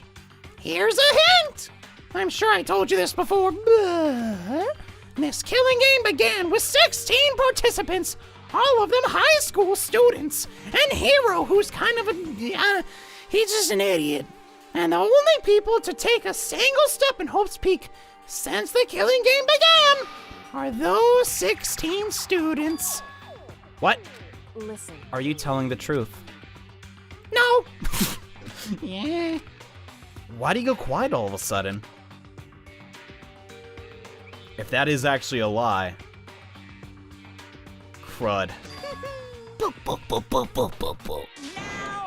here's a hint. I'm sure I told you this before, but this killing game began with 16 participants, all of them high school students, and Hero, who's kind of a... he's just an idiot. And the only people to take a single step in Hope's Peak since the killing game began are those 16 students. What? listen. Are you telling the truth? No. Yeah. Why do you go quiet all of a sudden? If that is actually a lie... Crud.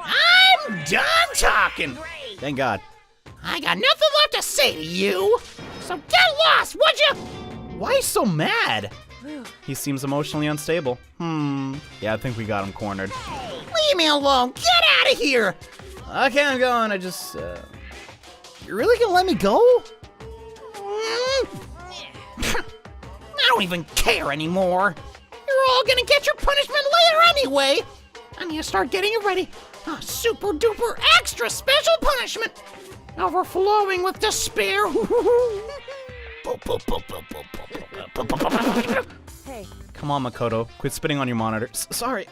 I'm done talking. Thank God. I got nothing left to say to you. So get lost, would you? Why so mad? Whew. He seems emotionally unstable. Yeah, I think we got him cornered. Leave me alone. Get out of here. Okay, I'm going. I just, You really gonna let me go? I don't even care anymore. You're all gonna get your punishment later anyway. I need to start getting you ready. A super duper extra special punishment. Overflowing with despair. Hey, Come on, Makoto. Quit spitting on your monitor. Sorry,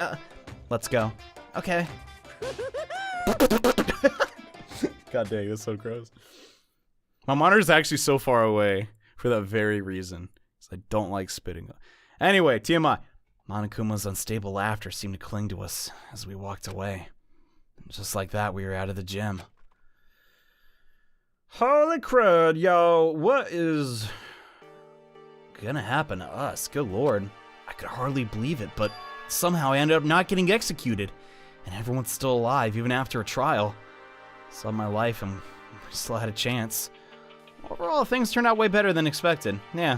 let's go. Okay. God dang, that's so gross. My monitor's actually so far away for that very reason. Because I don't like spitting. Anyway, TMI. Monokuma's unstable laughter seemed to cling to us as we walked away. Just like that, we were out of the gym. Holy crud, yo. What is gonna happen to us? Good lord. I could hardly believe it, but somehow I ended up not getting executed. And everyone's still alive, even after a trial. Still had my life and we still had a chance. Overall, things turned out way better than expected. Yeah.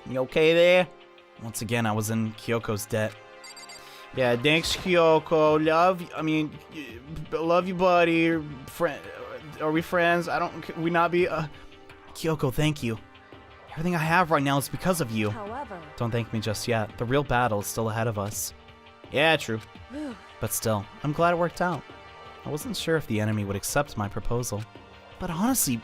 You okay there? Once again, I was in Kyoko's debt. Yeah, thanks, Kyoko. Love you, buddy. Are we friends? Can we not be? Kyoko, thank you. Everything I have right now is because of you. However, Don't thank me just yet. The real battle is still ahead of us. Yeah, true. But still, I'm glad it worked out. I wasn't sure if the enemy would accept my proposal. But honestly,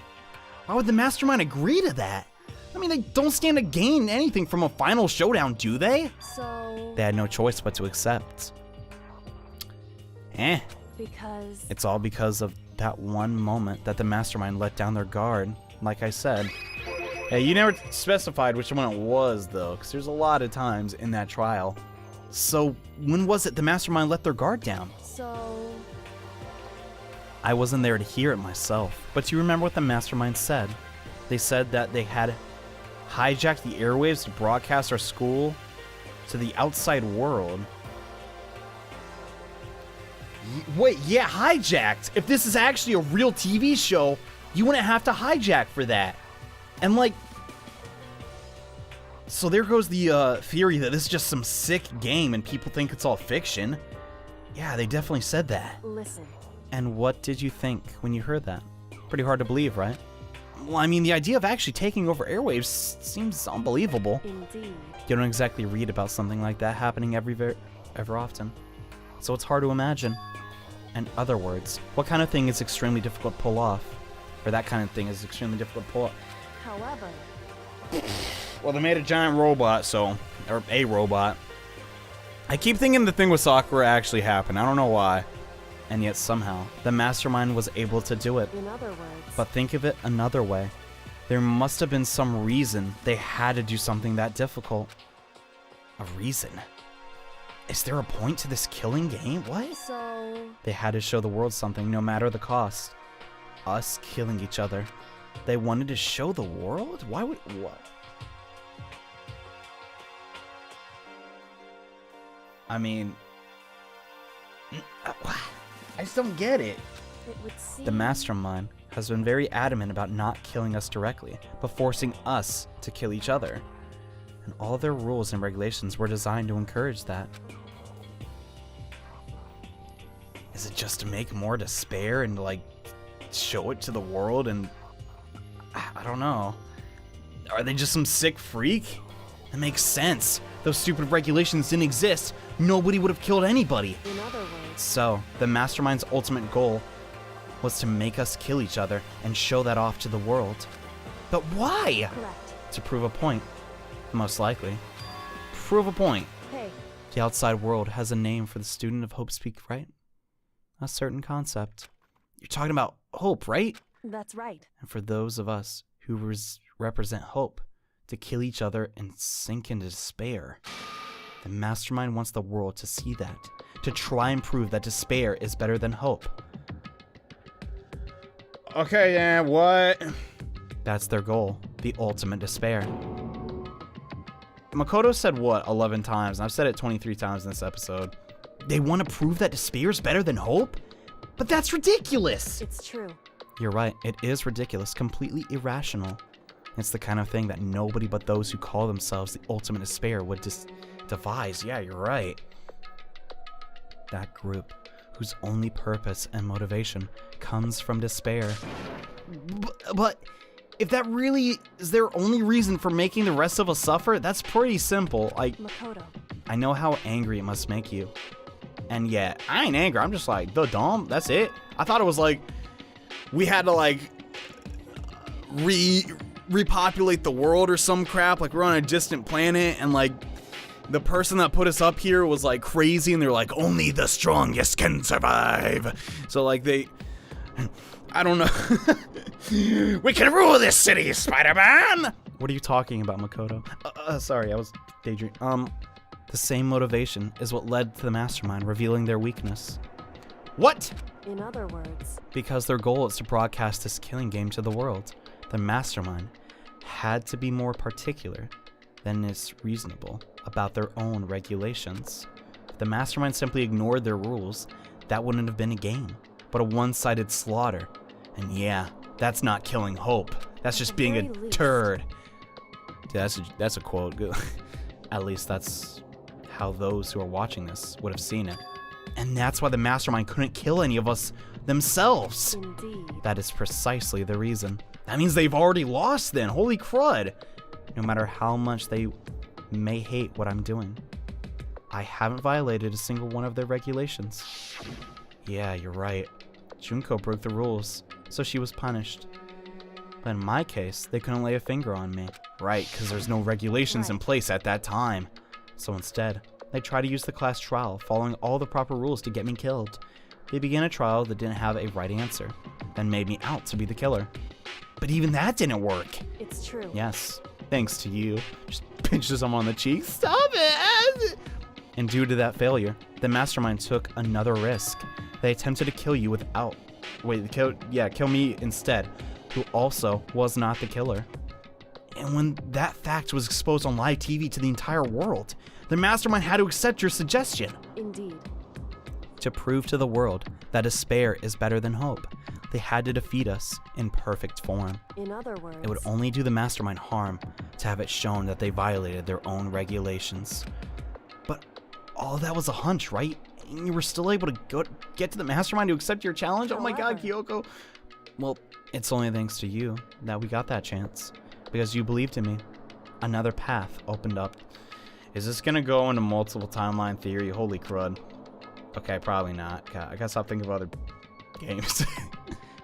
why would the mastermind agree to that? I mean, they don't stand to gain anything from a final showdown, do they? so They had no choice but to accept. because It's all because of that one moment that the mastermind let down their guard, like I said. Hey, you never specified which one it was, though, because there's a lot of times in that trial. So, when was it the mastermind let their guard down? so I wasn't there to hear it myself, but do you remember what the mastermind said? They said that they had hijacked the airwaves to broadcast our school to the outside world. Wait, yeah, hijacked. If this is actually a real TV show, you wouldn't have to hijack for that. And like, so there goes the theory that this is just some sick game and people think it's all fiction. Yeah, they definitely said that. listen. And what did you think when you heard that? Pretty hard to believe, right? Well, I mean, the idea of actually taking over airwaves seems unbelievable. Indeed. You don't exactly read about something like that happening ever often. So it's hard to imagine. In other words, what kind of thing is extremely difficult to pull off? Or that kind of thing is extremely difficult to pull off. However, Well, they made a giant robot, or a robot. I keep thinking the thing with Sakura actually happened. I don't know why. And yet somehow, the mastermind was able to do it. in other words, But think of it another way. There must have been some reason they had to do something that difficult. A reason? Is there a point to this killing game? What? so They had to show the world something, no matter the cost. Us killing each other. They wanted to show the world? Why would... What? I mean... I just don't get it. it would seem The mastermind has been very adamant about not killing us directly, but forcing us to kill each other. And all their rules and regulations were designed to encourage that. Is it just to make more despair and to, like, show it to the world? And I don't know. Are they just some sick freak? That makes sense. Those stupid regulations didn't exist. Nobody would have killed anybody. in other words, So, the mastermind's ultimate goal was to make us kill each other and show that off to the world. But why? correct. To prove a point. Most likely. Prove a point. Hey, The outside world has a name for the student of Hope's Peak, right? A certain concept. You're talking about hope, right? that's right. And for those of us who represent hope, to kill each other and sink into despair. The mastermind wants the world to see that, to try and prove that despair is better than hope. Okay, yeah, what? That's their goal, the ultimate despair. Makoto said what 11 times, and I've said it 23 times in this episode. They want to prove that despair is better than hope? But that's ridiculous! It's true. You're right, it is ridiculous, completely irrational. It's the kind of thing that nobody but those who call themselves the ultimate despair would devise. Yeah, you're right. That group, whose only purpose and motivation comes from despair. But if that really is their only reason for making the rest of us suffer, that's pretty simple. Like, Makoto, I know how angry it must make you. And yet, I ain't angry. I'm just like, the dumb, that's it. I thought it was like, we had to like, repopulate the world or some crap, like we're on a distant planet and like the person that put us up here was like crazy and they're like only the strongest can survive, so like I don't know. We can rule this city, Spider-Man. What are you talking about, Makoto? Sorry, I was daydreaming. The same motivation is what led to the mastermind revealing their weakness. What? in other words, Because their goal is to broadcast this killing game to the world. The mastermind had to be more particular than is reasonable about their own regulations. If the mastermind simply ignored their rules, that wouldn't have been a game, but a one-sided slaughter. And yeah, that's not killing hope. That's just being a turd. Yeah, that's a quote. At least that's how those who are watching this would have seen it. And that's why the mastermind couldn't kill any of us themselves. Indeed. That is precisely the reason. That means they've already lost then. Holy crud. No matter how much they may hate what I'm doing, I haven't violated a single one of their regulations. Yeah, you're right. Junko broke the rules, so she was punished. But in my case, they couldn't lay a finger on me. Right, because there's no regulations in place at that time. So instead, they tried to use the class trial, following all the proper rules to get me killed. They began a trial that didn't have a right answer, then made me out to be the killer. But even that didn't work. It's true. Yes, thanks to you. Just pinches him on the cheek. Stop it! And due to that failure, the mastermind took another risk. They attempted to kill you without... kill me instead, who also was not the killer. And when that fact was exposed on live TV to the entire world, the mastermind had to accept your suggestion. Indeed. To prove to the world that despair is better than hope, they had to defeat us in perfect form. In other words, It would only do the mastermind harm to have it shown that they violated their own regulations. But all that was a hunch, right? And you were still able to get to the mastermind to accept your challenge? Oh my god, Kyoko. Well, it's only thanks to you that we got that chance. Because you believed in me. Another path opened up. Is this gonna go into multiple timeline theory? Holy crud. Okay, probably not. God, I gotta stop thinking of other games.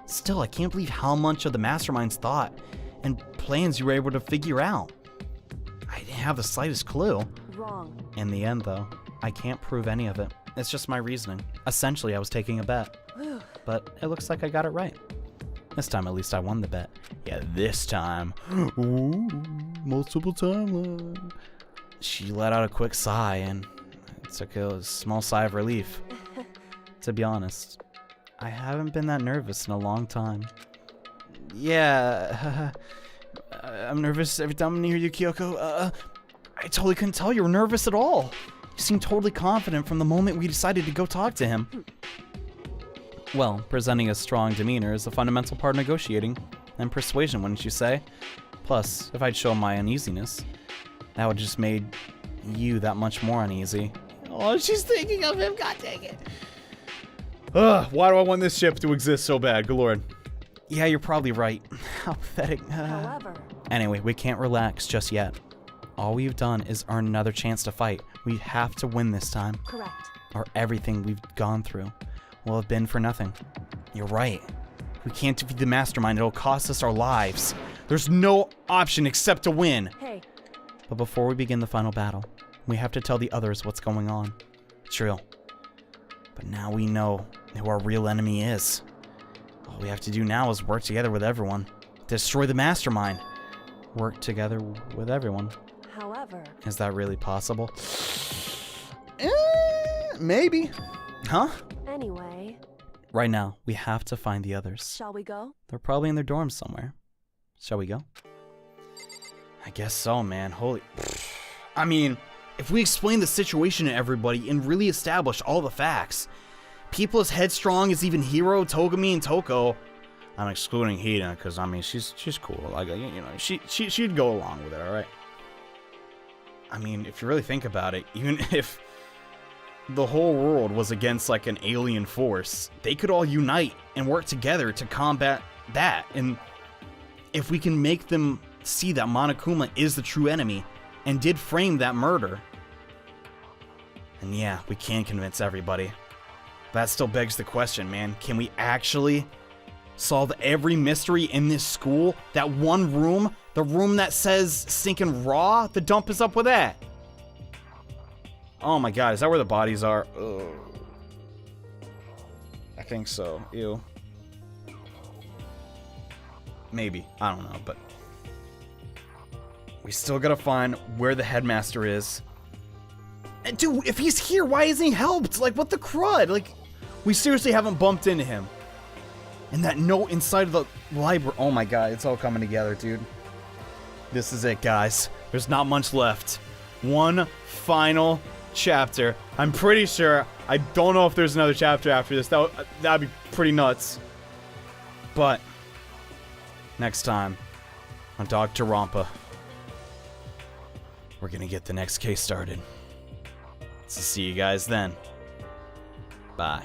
Still, I can't believe how much of the mastermind's thought and plans you were able to figure out. I didn't have the slightest clue. wrong. In the end, though, I can't prove any of it. It's just my reasoning. Essentially, I was taking a bet. But it looks like I got it right. This time, at least, I won the bet. Yeah, this time. Ooh, multiple timeline. She let out a quick sigh, and it took a small sigh of relief. To be honest, I haven't been that nervous in a long time. Yeah, I'm nervous every time I'm near you, Kyoko. I totally couldn't tell you were nervous at all. You seemed totally confident from the moment we decided to go talk to him. Well, presenting a strong demeanor is a fundamental part of negotiating and persuasion, wouldn't you say? Plus, if I'd show my uneasiness, that would just made you that much more uneasy. Oh, she's thinking of him. God dang it. Why do I want this ship to exist so bad? Good lord. Yeah, you're probably right. How pathetic. However, Anyway, we can't relax just yet. All we've done is earn another chance to fight. We have to win this time, correct. or everything we've gone through will have been for nothing. You're right. We can't defeat the mastermind. It'll cost us our lives. There's no option except to win. Hey, But before we begin the final battle, we have to tell the others what's going on. True. But now we know who our real enemy is. All we have to do now is work together with everyone. Destroy the mastermind. Work together with everyone. however, Is that really possible? Maybe. Huh? anyway, Right now, we have to find the others. shall we go? They're probably in their dorms somewhere. Shall we go? I guess so, man. Holy... I mean, if we explain the situation to everybody and really establish all the facts, people as headstrong as even Hiro, Togami, and Toko... I'm excluding Hina, because, I mean, she's cool. Like, you know, she'd go along with it, alright? I mean, if you really think about it, even if the whole world was against, like, an alien force, they could all unite and work together to combat that. And if we can make them see that Monokuma is the true enemy and did frame that murder, and yeah, we can convince everybody. That still begs the question, man. Can we actually solve every mystery in this school? That one room, the room that says stinking raw, the dump is up with that. Oh my god, is that where the bodies are? Ugh. I think so. Ew. Maybe. I don't know, but we still gotta find where the headmaster is. And dude, if he's here, why isn't he helped? Like, what the crud? Like, we seriously haven't bumped into him. And that note inside of the library. Oh my god, it's all coming together, dude. This is it, guys. There's not much left. One final chapter. I'm pretty sure. I don't know if there's another chapter after this. That'd be pretty nuts. But next time on Danganronpa, we're gonna get the next case started. So see you guys then. Bye.